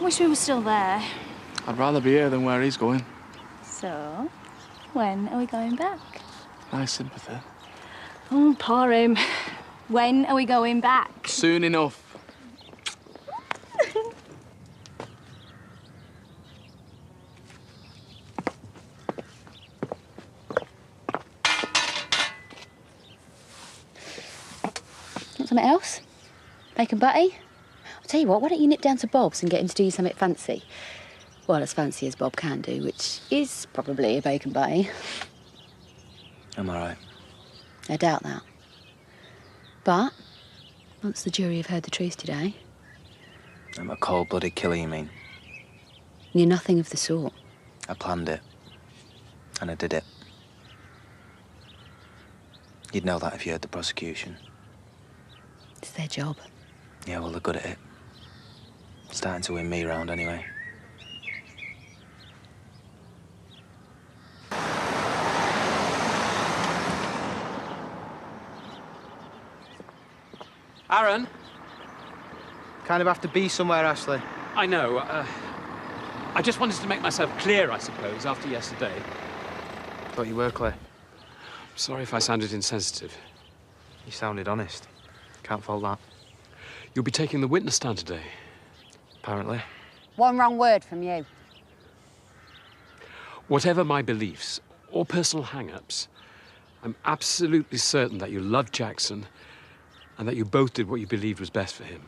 Wish we were still there. I'd rather be here than where he's going. So, when are we going back? Nice sympathy. Oh, poor him. When are we going back? Soon enough. Want something else? Bacon butty? I'll tell you what, why don't you nip down to Bob's and get him to do you something fancy? Well, as fancy as Bob can do, which is probably a bacon butty. I'm all right. I doubt that. But, once the jury have heard the truth today... I'm a cold-blooded killer, you mean? You're nothing of the sort. I planned it. And I did it. You'd know that if you heard the prosecution. It's their job. Yeah, well, they're good at it. Starting to win me round, anyway. Aaron? Kind of have to be somewhere, Ashley. I know. I just wanted to make myself clear, I suppose, after yesterday. Thought you were clear. I'm sorry if I sounded insensitive. You sounded honest. Can't fault that. You'll be taking the witness stand today. Apparently. One wrong word from you. Whatever my beliefs or personal hang-ups, I'm absolutely certain that you loved Jackson and that you both did what you believed was best for him.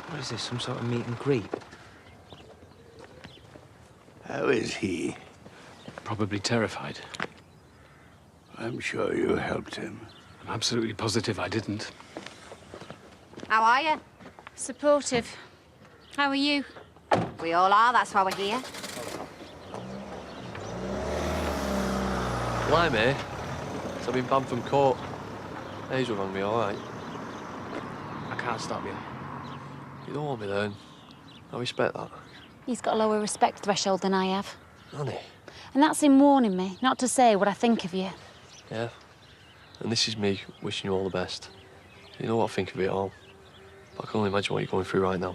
What is this, some sort of meet and greet? How is he? Probably terrified. I'm sure you helped him. I'm absolutely positive I didn't. How are you? Supportive. How are you? We all are, that's why we're here. Well, I'm here. So I've been banned from court. Hazel rang me, all right. I can't stop you. You don't want me then. I respect that. He's got a lower respect threshold than I have. Honey. And that's him warning me not to say what I think of you. Yeah. And this is me wishing you all the best. You know what I think of it all. But I can only imagine what you're going through right now.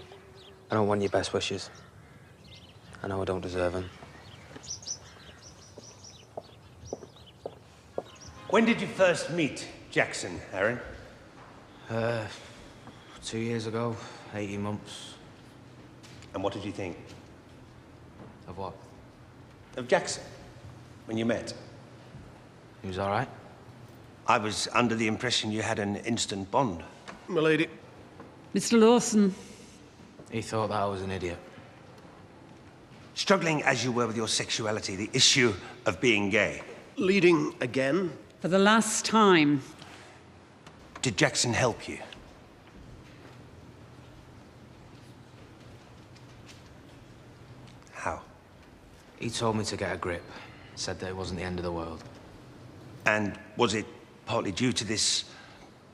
I don't want your best wishes. I know I don't deserve them. When did you first meet Jackson, Aaron? 2 years ago, 18 months. And what did you think Of what? of Jackson when you met? He was all right. I was under the impression you had an instant bond. M'lady. Mr. Lawson. He thought that I was an idiot. Struggling as you were with your sexuality, the issue of being gay, Leading again? For the last time. did Jackson help you? How? He told me to get a grip. Said that it wasn't the end of the world. And was it partly due to this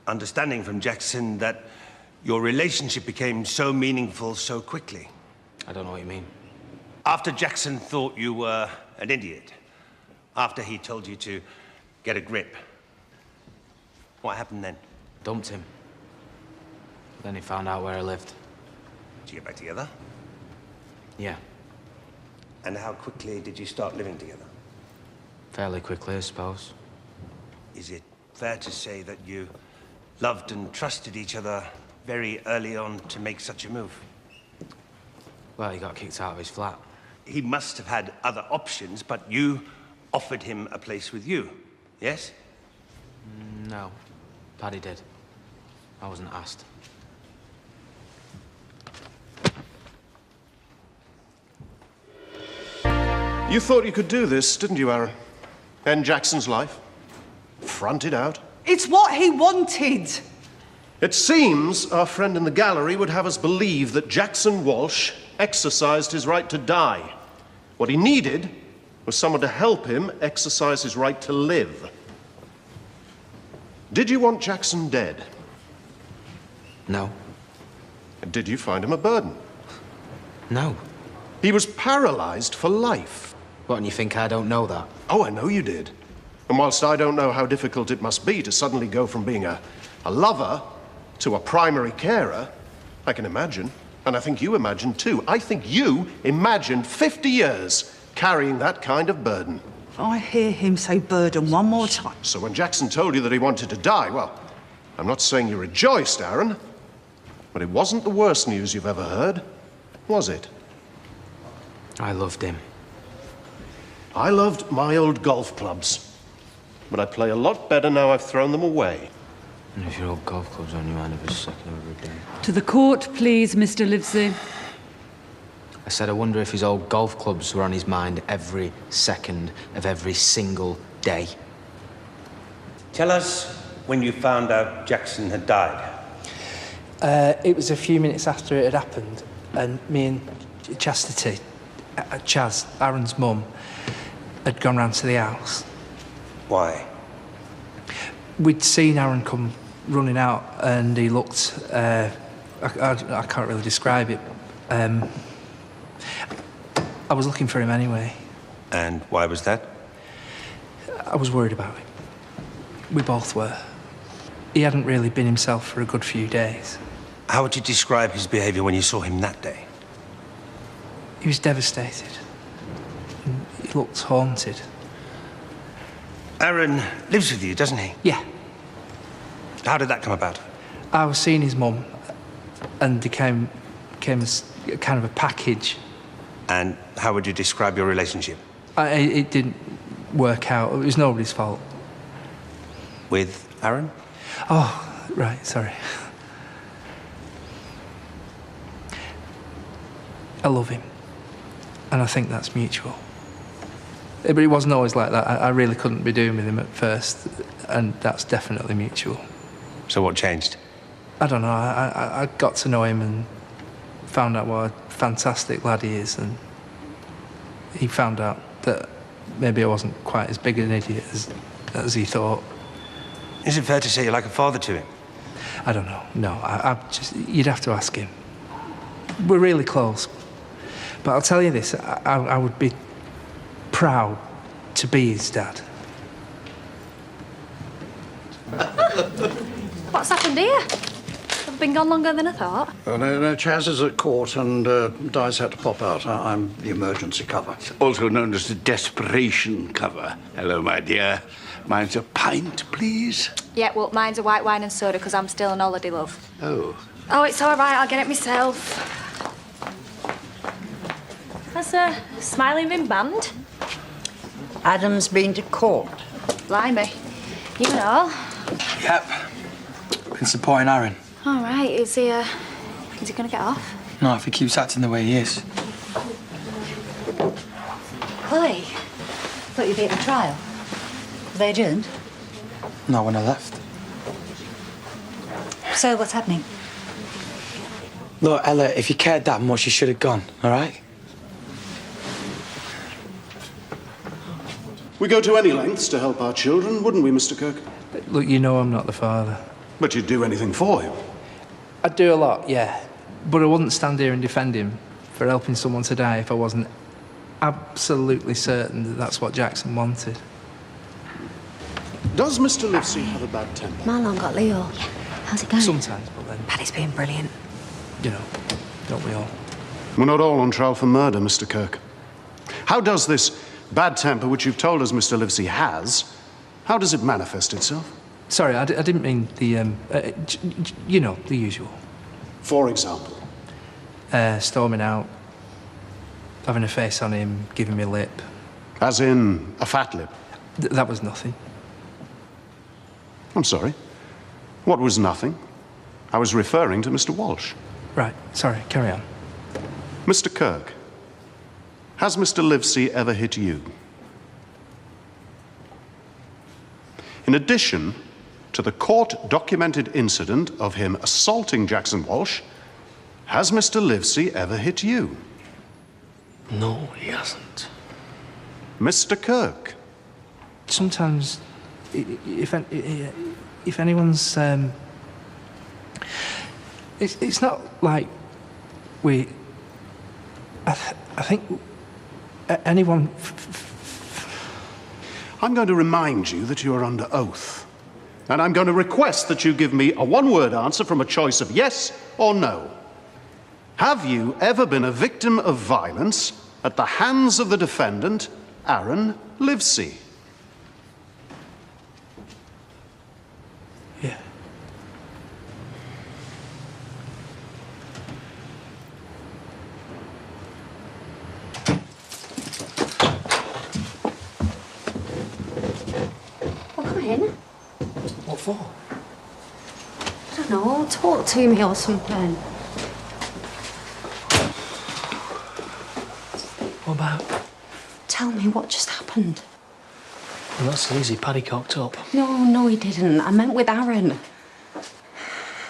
understanding from Jackson that your relationship became so meaningful so quickly? I don't know what you mean. After Jackson thought you were an idiot, after he told you to get a grip, what happened then? Dumped him. Then he found out where I lived. Did you get back together? Yeah, And how quickly did you start living together? fairly quickly, I suppose. Is it fair to say that you loved and trusted each other very early on to make such a move? Well, he got kicked out of his flat. He must have had other options, but you offered him a place with you, yes? No. Paddy did. I wasn't asked. You thought you could do this, didn't you, Aaron? End Jackson's life? Front it out? It's what he wanted. It seems our friend in the gallery would have us believe that Jackson Walsh exercised his right to die. What he needed was someone to help him exercise his right to live. Did you want Jackson dead? No. Did you find him a burden? No. He was paralyzed for life. What, and you think I don't know that? Oh, I know you did. And whilst I don't know how difficult it must be to suddenly go from being a lover To a primary carer, I can imagine. And I think you imagined too. I think you imagined 50 years carrying that kind of burden. If I hear him say burden one more time. So when Jackson told you that he wanted to die, well, I'm not saying you rejoiced, Aaron, but it wasn't the worst news you've ever heard, was it? I loved him. I loved my old golf clubs, but I play a lot better now I've thrown them away. And if your old golf club's on your mind every second of every day. To the court, please, Mr. Livesy. I said I wonder if his old golf clubs were on his mind every second of every single day. Tell us when you found out Jackson had died. It was a few minutes after it had happened, and me and Chastity, Chaz, Aaron's mum, had gone round to the house. Why? We'd seen Aaron come running out, and he looked... I can't really describe it. I was looking for him anyway. And why was that? I was worried about him. We both were. He hadn't really been himself for a good few days. How would you describe his behaviour when you saw him that day? He was devastated. He looked haunted. Aaron lives with you, doesn't he? Yeah. How did that come about? I was seeing his mum, and it came as kind of a package. And how would you describe your relationship? It didn't work out. It was nobody's fault. With Aaron? Oh, right, sorry. I love him, and I think that's mutual. But it wasn't always like that. I really couldn't be doing with him at first, and that's definitely mutual. So what changed? I don't know. I got to know him and found out what a fantastic lad he is, and he found out that maybe I wasn't quite as big an idiot as he thought. Is it fair to say you're like a father to him? I don't know. No, you'd have to ask him. We're really close. But I'll tell you this, I would be proud to be his dad. What's happened here? I've been gone longer than I thought. Oh, no, Chaz is at court and Di's had to pop out. I'm the emergency cover. Also known as the desperation cover. Hello, my dear. Mine's a pint, please. Yeah, well, mine's a white wine and soda because I'm still on holiday, love. Oh. Oh, it's all right. I'll get it myself. Has Smiley been banned? Adam's been to court. Blimey. You know. Yep. Been supporting Aaron. All right. Is he going to get off? No, if he keeps acting the way he is. Chloe, thought you'd be at the trial. Were they adjourned? No, when I left. So what's happening? Look, Ella, if you cared that much, you should have gone, all right? We go to any lengths to help our children, wouldn't we, Mr. Kirk? Look, you know I'm not the father. But you'd do anything for him. I'd do a lot, yeah. But I wouldn't stand here and defend him for helping someone to die if I wasn't absolutely certain that that's what Jackson wanted. Does Mr. Livesy have a bad temper? Marlon got Leo. Yeah. How's it going? Sometimes, but then... Paddy's being brilliant. You know, don't we all? We're not all on trial for murder, Mr. Kirk. How does this bad temper, which you've told us Mr. Livesy has, how does it manifest itself? Sorry, I didn't mean the, you know, the usual. For example? Storming out, having a face on him, giving me lip. As in a fat lip? That was nothing. I'm sorry. What was nothing? I was referring to Mr. Walsh. Right, sorry, carry on. Mr. Kirk, has Mr. Livesy ever hit you? In addition to the court-documented incident of him assaulting Jackson Walsh, has Mr. Livesy ever hit you? No, he hasn't. Mr. Kirk? Sometimes, if anyone's, it's not like we. I think anyone. I'm going to remind you that you are under oath. And I'm going to request that you give me a one-word answer from a choice of yes or no. Have you ever been a victim of violence at the hands of the defendant, Aaron Livesy? Yeah. Well, come in. What for? I don't know, talk to me or something. What about? Tell me what just happened. Well, that's easy. Paddy cocked up. No, he didn't. I meant with Aaron.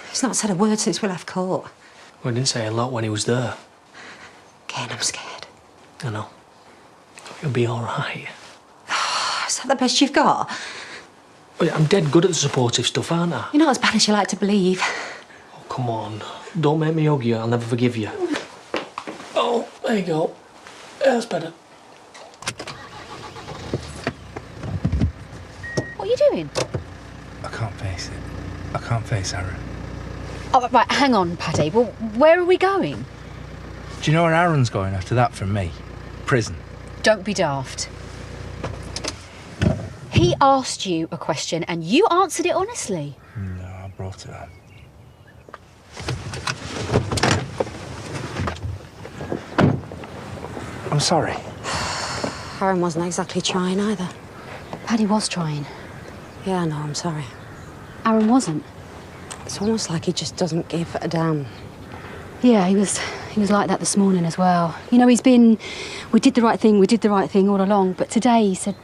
He's not said a word since we left court. Well, he didn't say a lot when he was there. Again, I'm scared. I know. You'll be all right. Is that the best you've got? Well, I'm dead good at the supportive stuff, aren't I? You're not as bad as you like to believe. Oh, come on. Don't make me hug you. I'll never forgive you. Oh, there you go. That's better. What are you doing? I can't face it. I can't face Aaron. Oh, right, hang on, Paddy. Well, where are we going? Do you know where Aaron's going after that from me? Prison. Don't be daft. He asked you a question and you answered it honestly. No, I brought it up. I'm sorry. Aaron wasn't exactly trying either. Paddy was trying. Yeah, I know, I'm sorry. Aaron wasn't. It's almost like he just doesn't give a damn. Yeah, he was like that this morning as well. You know, we did the right thing all along, but today he said...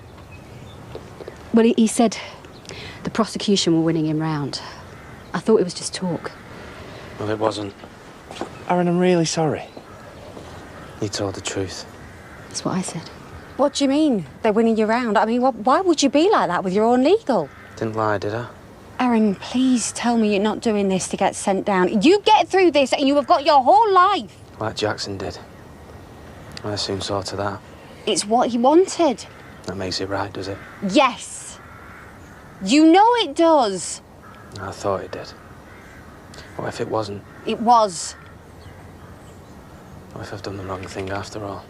Well, he said the prosecution were winning him round. I thought it was just talk. Well, it wasn't. Aaron, I'm really sorry. You told the truth. That's what I said. What do you mean, they're winning you round? I mean, why would you be like that with your own legal? Didn't lie, did I? Aaron, please tell me you're not doing this to get sent down. You get through this and you have got your whole life. Like Jackson did. I soon saw to that. It's what he wanted. That makes it right, does it? Yes. You know it does. I thought it did. What if it wasn't? It was. What if I've done the wrong thing after all?